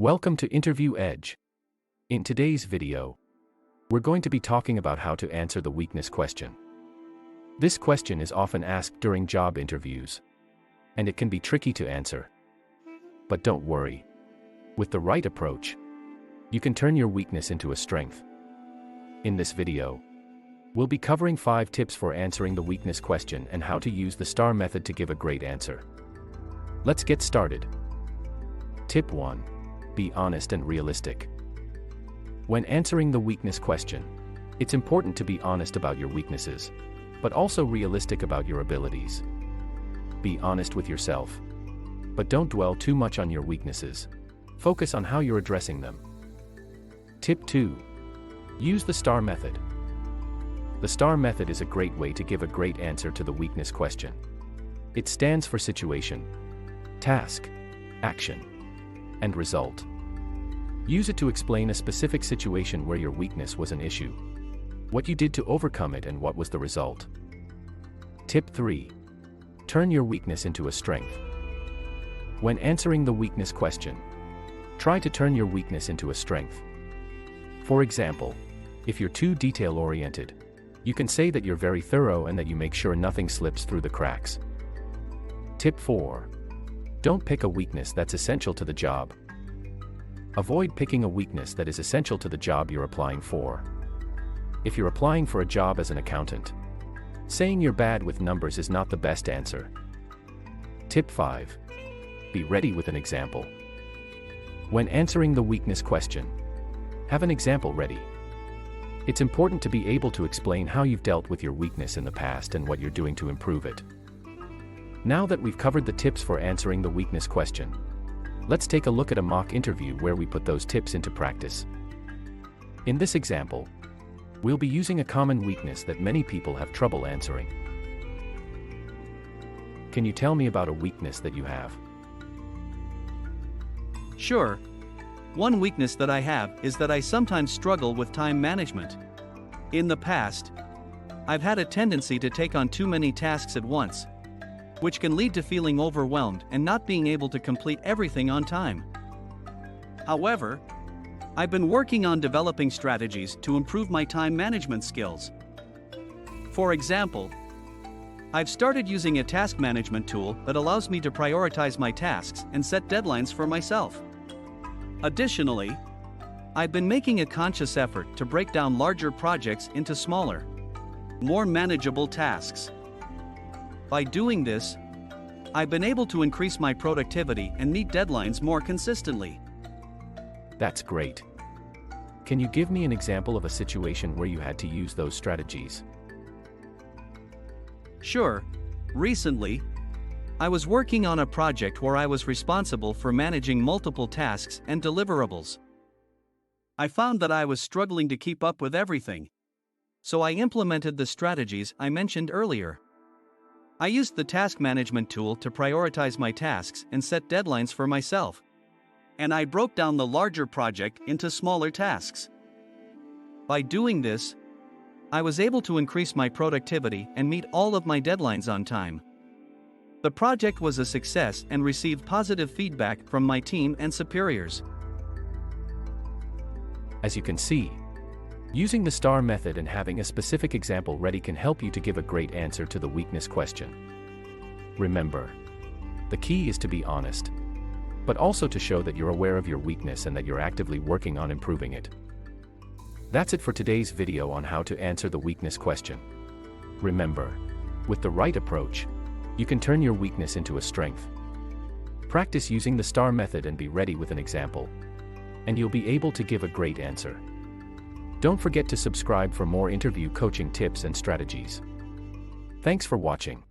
Welcome to Interview Edge. In today's video, we're going to be talking about how to answer the weakness question. This question is often asked during job interviews, and it can be tricky to answer. But don't worry. With the right approach, you can turn your weakness into a strength. In this video, we'll be covering 5 tips for answering the weakness question and how to use the STAR method to give a great answer. Let's get started. Tip 1. Be honest and realistic. When answering the weakness question, it's important to be honest about your weaknesses, but also realistic about your abilities. Be honest with yourself, but don't dwell too much on your weaknesses. Focus on how you're addressing them. Tip 2. Use the STAR method. The STAR method is a great way to give a great answer to the weakness question. It stands for situation, task, action, and result. Use it to explain a specific situation where your weakness was an issue, what you did to overcome it, and what was the result. Tip 3. Turn your weakness into a strength. When answering the weakness question, try to turn your weakness into a strength. For example, if you're too detail-oriented, you can say that you're very thorough and that you make sure nothing slips through the cracks. Tip 4. Don't pick a weakness that's essential to the job. Avoid picking a weakness that is essential to the job you're applying for. If you're applying for a job as an accountant, saying you're bad with numbers is not the best answer. Tip 5. Be ready with an example. When answering the weakness question, have an example ready. It's important to be able to explain how you've dealt with your weakness in the past and what you're doing to improve it. Now that we've covered the tips for answering the weakness question, let's take a look at a mock interview where we put those tips into practice. In this example, we'll be using a common weakness that many people have trouble answering. Can you tell me about a weakness that you have? Sure. One weakness that I have is that I sometimes struggle with time management. In the past, I've had a tendency to take on too many tasks at once, which can lead to feeling overwhelmed and not being able to complete everything on time. However, I've been working on developing strategies to improve my time management skills. For example, I've started using a task management tool that allows me to prioritize my tasks and set deadlines for myself. Additionally, I've been making a conscious effort to break down larger projects into smaller, more manageable tasks. By doing this, I've been able to increase my productivity and meet deadlines more consistently. That's great. Can you give me an example of a situation where you had to use those strategies? Sure. Recently, I was working on a project where I was responsible for managing multiple tasks and deliverables. I found that I was struggling to keep up with everything, so I implemented the strategies I mentioned earlier. I used the task management tool to prioritize my tasks and set deadlines for myself. And I broke down the larger project into smaller tasks. By doing this, I was able to increase my productivity and meet all of my deadlines on time. The project was a success and received positive feedback from my team and superiors. As you can see, using the STAR method and having a specific example ready can help you to give a great answer to the weakness question. Remember, the key is to be honest, but also to show that you're aware of your weakness and that you're actively working on improving it. That's it for today's video on how to answer the weakness question. Remember, with the right approach, you can turn your weakness into a strength. Practice using the STAR method and be ready with an example, and you'll be able to give a great answer. Don't forget to subscribe for more interview coaching tips and strategies. Thanks for watching.